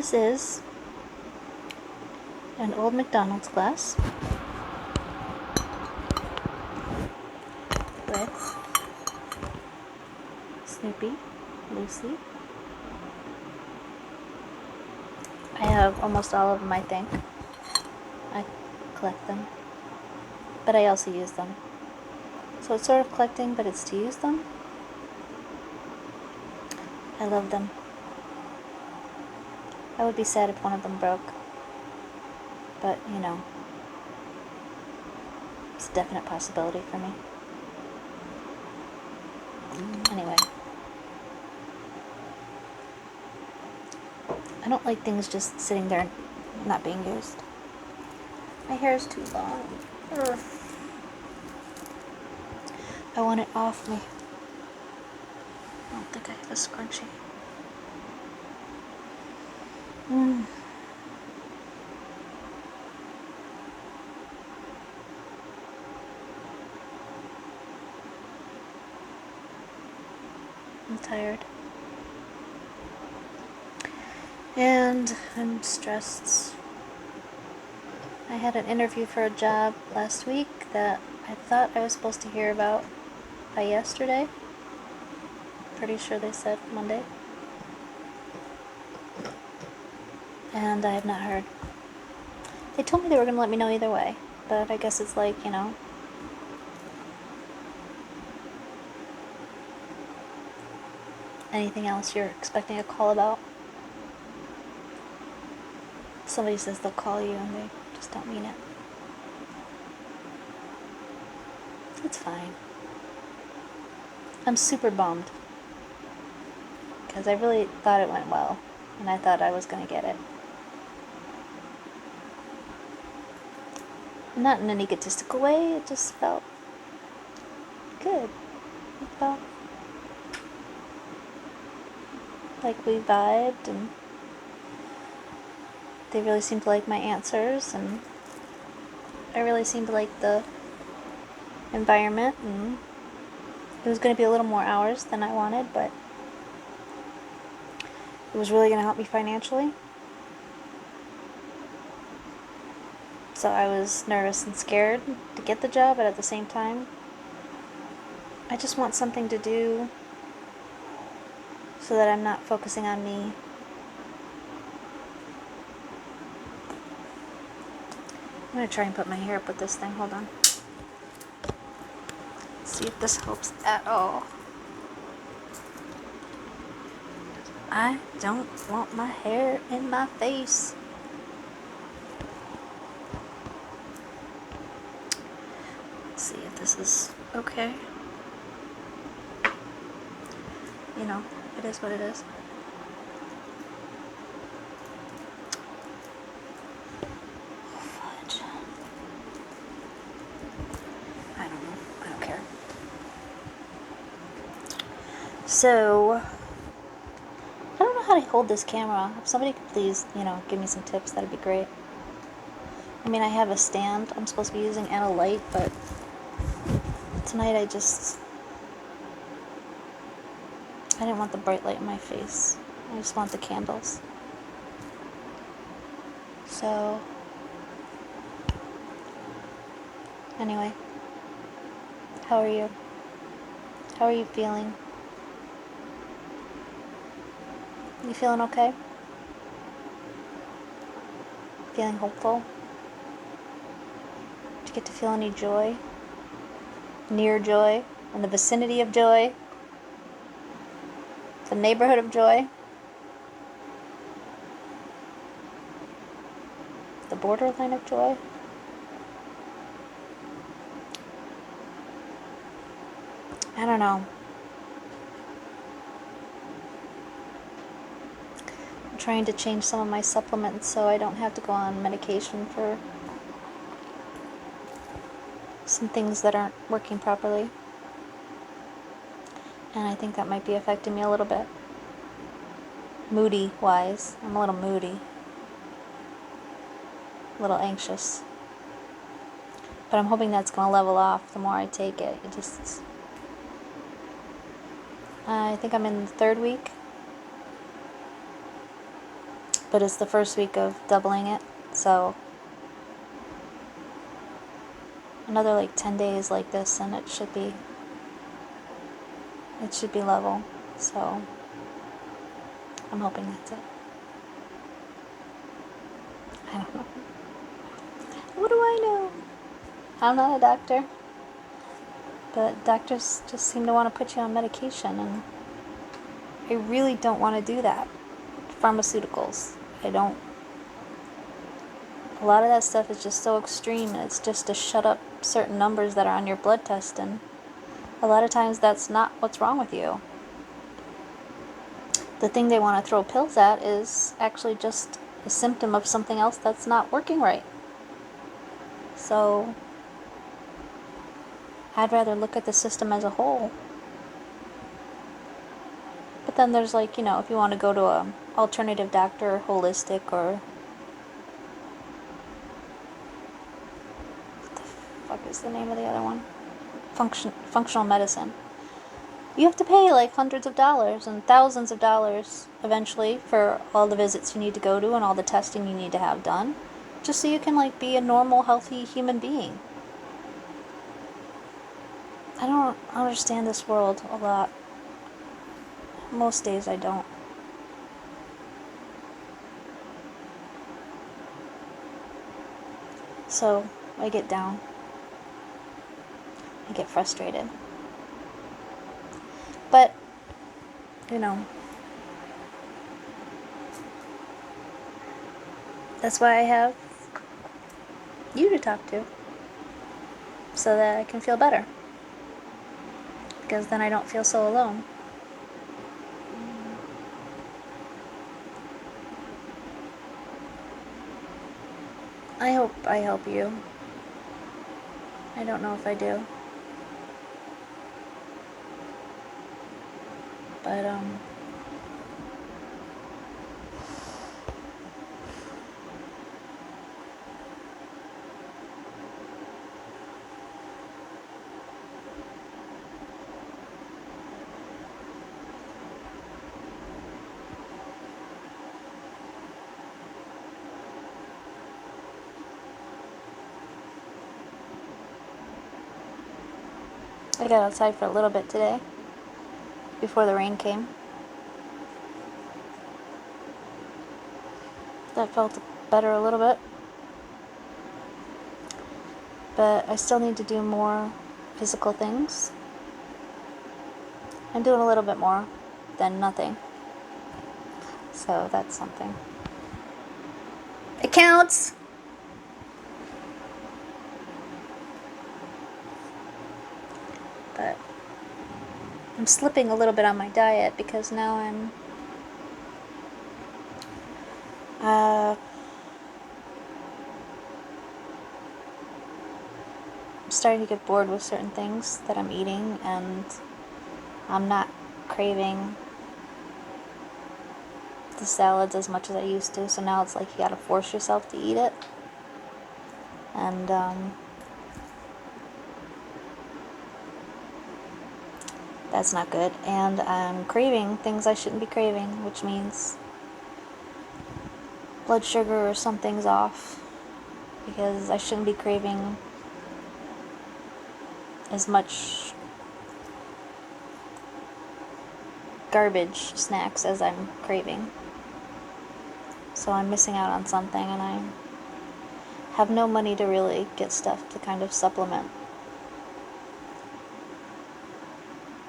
This is an old McDonald's glass with Snoopy, Lucy. I have almost all of them, I think. I collect them, but I also use them. So it's sort of collecting, but it's to use them. I love them. I would be sad if one of them broke, but you know, it's a definite possibility for me. Anyway, I don't like things just sitting there not being used. My hair is too long. Ugh. I want it off me. I don't think I have a scrunchie. I'm tired. And I'm stressed. I had an interview for a job last week that I thought I was supposed to hear about by yesterday. Pretty sure they said Monday. And I have not heard. They told me they were going to let me know either way, but I guess it's like, you know, anything else you're expecting a call about. Somebody says they'll call you and they just don't mean it. It's fine. I'm super bummed because I really thought it went well and I thought I was going to get it. Not in an egotistical way, it just felt good. It felt like we vibed and they really seemed to like my answers and I really seemed to like the environment, and it was going to be a little more hours than I wanted, but it was really going to help me financially. So I was nervous and scared to get the job, but at the same time, I just want something to do so that I'm not focusing on me. I'm going to try and put my hair up with this thing. Hold on. See if this helps at all. I don't want my hair in my face. Let's see if this is okay. You know, it is what it is. Fudge. I don't know. I don't care. So, I don't know how to hold this camera. If somebody could please, you know, give me some tips, that'd be great. I mean, I have a stand I'm supposed to be using and a light, but tonight I didn't want the bright light in my face. I just want the candles. So, anyway, how are you? How are you feeling? You feeling okay? Feeling hopeful? Did you get to feel any joy? Near joy? In the vicinity of joy? The neighborhood of joy? The borderline of joy? I don't know. I'm trying to change some of my supplements so I don't have to go on medication for some things that aren't working properly. And I think that might be affecting me a little bit. Moody-wise. I'm a little moody. A little anxious. But I'm hoping that's going to level off the more I take it. I think I'm in the 3rd week. but it's the first week of doubling it, so another like 10 days like this and it should be level. So I'm hoping that's it. I don't know. What do I know? I'm not a doctor, but doctors just seem to want to put you on medication, and I really don't want to do that. Pharmaceuticals, I don't. A lot of that stuff is just so extreme, and it's just to shut up certain numbers that are on your blood test, and a lot of times that's not what's wrong with you. The thing they want to throw pills at is actually just a symptom of something else that's not working right. So I'd rather look at the system as a whole. But then there's like, if you want to go to a alternative doctor, holistic, or what the fuck is the name of the other one? Functional medicine. You have to pay like hundreds of dollars and thousands of dollars eventually for all the visits you need to go to and all the testing you need to have done, just so you can like be a normal, healthy human being. I don't understand this world a lot. Most days I don't. So I get down. I get frustrated. But, that's why I have you to talk to. So that I can feel better. Because then I don't feel so alone. I hope I help you. I don't know if I do. But, I got outside for a little bit today, before the rain came. That felt better a little bit. But I still need to do more physical things. I'm doing a little bit more than nothing. So that's something. It counts! But I'm slipping a little bit on my diet because now I'm starting to get bored with certain things that I'm eating, and I'm not craving the salads as much as I used to, so now it's like you gotta force yourself to eat it. And that's not good. And I'm craving things I shouldn't be craving, which means blood sugar or something's off, because I shouldn't be craving as much garbage snacks as I'm craving. So I'm missing out on something, and I have no money to really get stuff to kind of supplement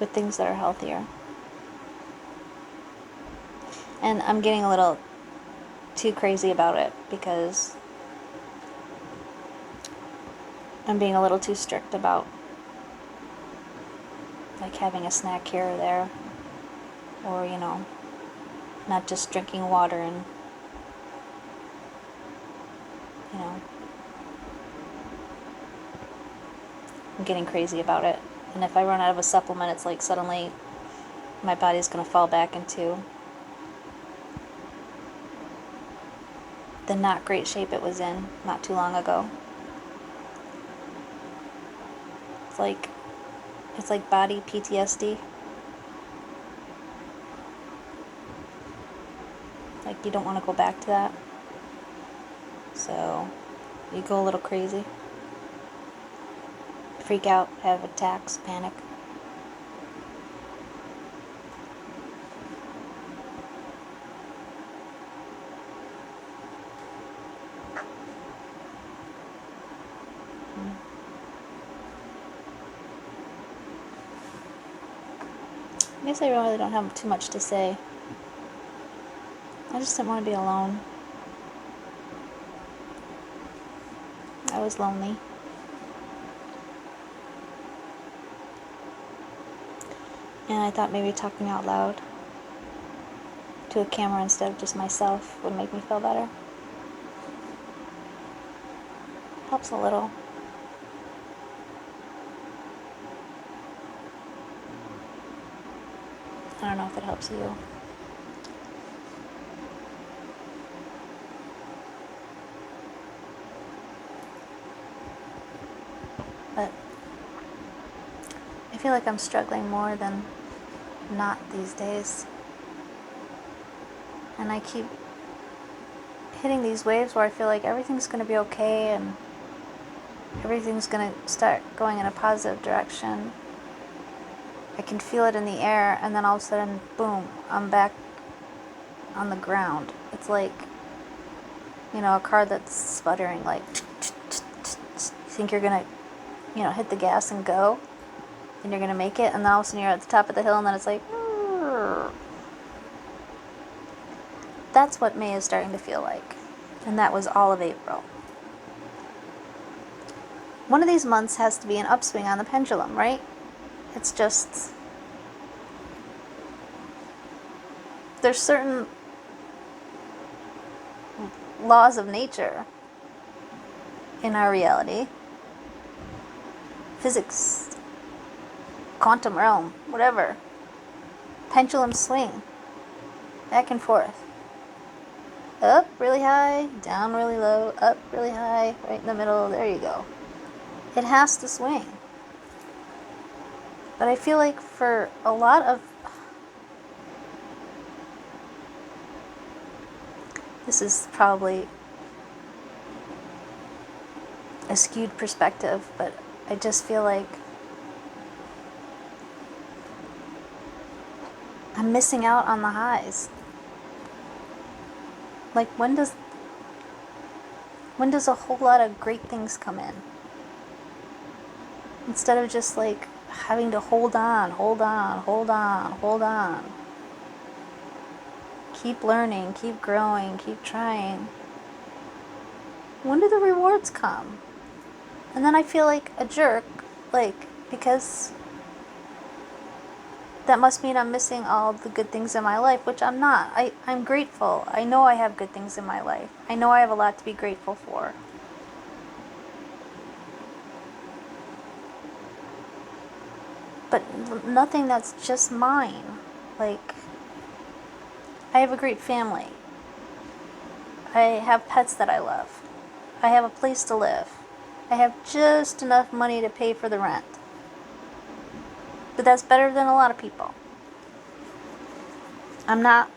with things that are healthier. And I'm getting a little too crazy about it because I'm being a little too strict about like having a snack here or there, or not just drinking water, and I'm getting crazy about it. And if I run out of a supplement, it's like suddenly my body's gonna fall back into the not great shape it was in not too long ago. It's like body PTSD. Like you don't want to go back to that. So you go a little crazy. Freak out, have attacks, panic. I guess I really don't have too much to say. I just didn't want to be alone. I was lonely. And I thought maybe talking out loud to a camera instead of just myself would make me feel better. Helps a little. I don't know if it helps you. But I feel like I'm struggling more than not these days. And I keep hitting these waves where I feel like everything's going to be okay and everything's going to start going in a positive direction. I can feel it in the air, and then all of a sudden, boom, I'm back on the ground. It's like, a car that's sputtering, like, you think you're going to, hit the gas and go, and you're going to make it, and then all of a sudden you're at the top of the hill, and then it's like, that's what May is starting to feel like. And that was all of April. One of these months has to be an upswing on the pendulum, right? It's just, there's certain laws of nature in our reality. Physics, quantum realm, whatever. Pendulum swing, back and forth. Up really high, down really low, up really high, right in the middle, there you go. It has to swing. But I feel like for a lot of, this is probably a skewed perspective, but I just feel like I'm missing out on the highs. Like, when does a whole lot of great things come in? Instead of just like having to hold on. Keep learning, keep growing, keep trying. When do the rewards come? And then I feel like a jerk, because that must mean I'm missing all the good things in my life, which I'm not. I'm grateful. I know I have good things in my life. I know I have a lot to be grateful for. But nothing that's just mine. Like, I have a great family. I have pets that I love. I have a place to live. I have just enough money to pay for the rent. But that's better than a lot of people. I'm not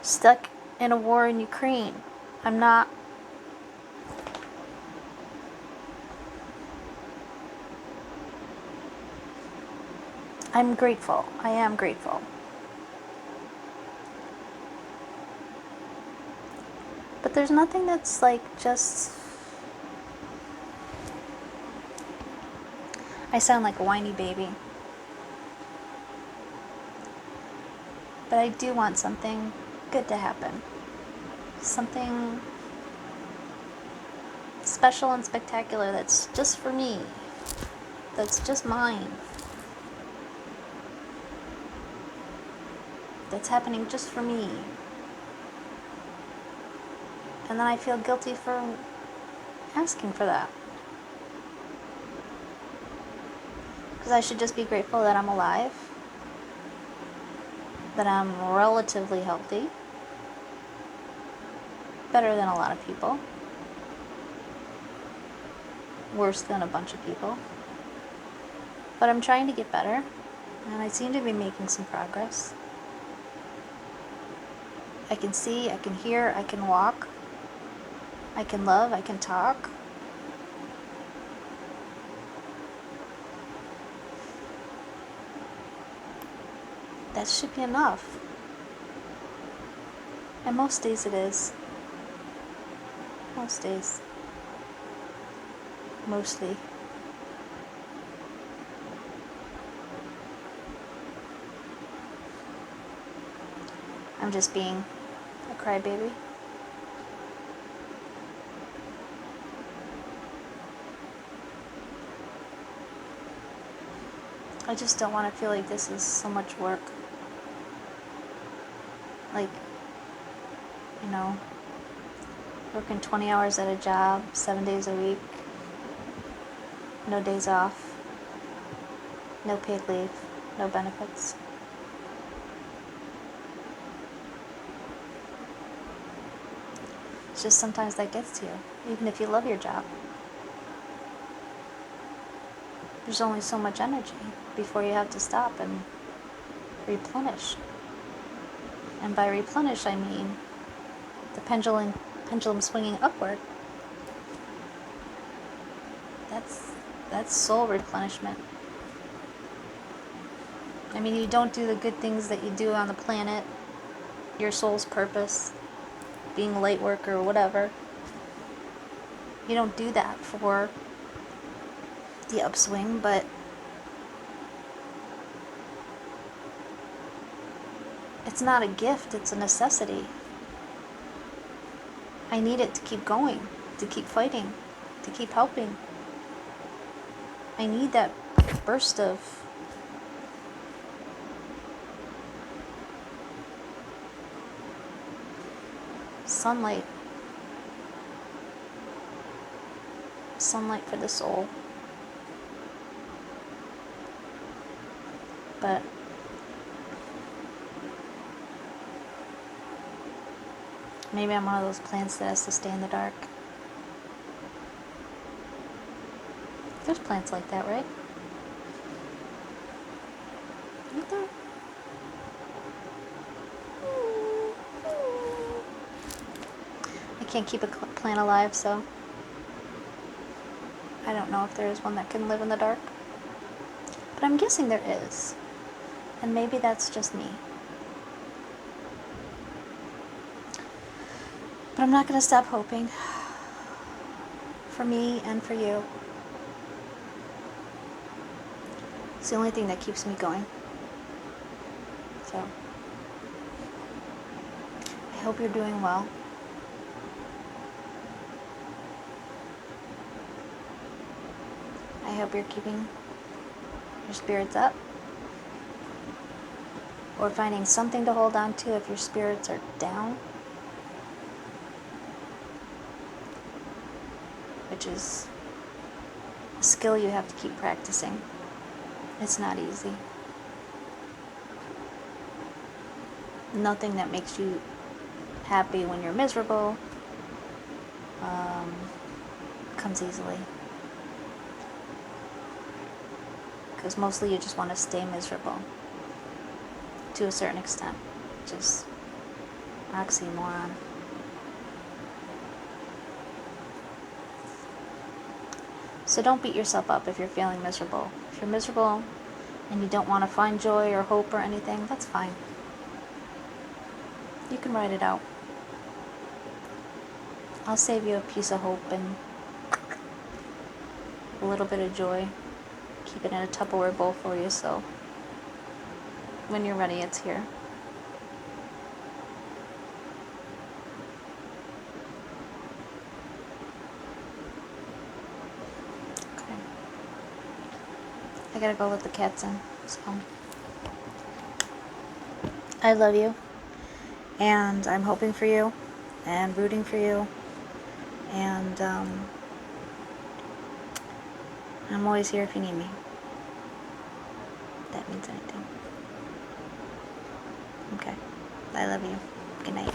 stuck in a war in Ukraine. I'm grateful. I am grateful. But there's nothing that's like just... I sound like a whiny baby. But I do want something good to happen. Something special and spectacular that's just for me. That's just mine. That's happening just for me. And then I feel guilty for asking for that. Because I should just be grateful that I'm alive. That I'm relatively healthy. Better than a lot of people. Worse than a bunch of people. But I'm trying to get better. And I seem to be making some progress. I can see, I can hear, I can walk, I can love, I can talk. That should be enough. And most days it is. Most days. Mostly. I'm just being a crybaby. I just don't want to feel like this is so much work. Like, you know, working 20 hours at a job, 7 days a week, no days off, no paid leave, no benefits. It's just sometimes that gets to you, even if you love your job. There's only so much energy before you have to stop and replenish. And by replenish, I mean the pendulum swinging upward. That's soul replenishment. I mean, you don't do the good things that you do on the planet, your soul's purpose, being a Lightworker or whatever. You don't do that for the upswing, but it's not a gift, it's a necessity. I need it to keep going, to keep fighting, to keep helping. I need that burst of sunlight. Sunlight for the soul. But maybe I'm one of those plants that has to stay in the dark. There's plants like that, right? Aren't there? I can't keep a plant alive, so I don't know if there is one that can live in the dark. But I'm guessing there is. And maybe that's just me. But I'm not going to stop hoping. For me and for you. It's the only thing that keeps me going. So, I hope you're doing well. I hope you're keeping your spirits up. Or finding something to hold on to if your spirits are down. Which is a skill you have to keep practicing. It's not easy. Nothing that makes you happy when you're miserable comes easily. Because mostly you just want to stay miserable. To a certain extent. Just oxymoron. So don't beat yourself up if you're feeling miserable. If you're miserable and you don't want to find joy or hope or anything, that's fine. You can write it out. I'll save you a piece of hope and a little bit of joy. Keep it in a Tupperware bowl for you, so when you're ready, it's here. Okay. I gotta go let the cats in, so I love you, and I'm hoping for you, and rooting for you, and I'm always here if you need me. If that means anything. Okay. I love you. Good night.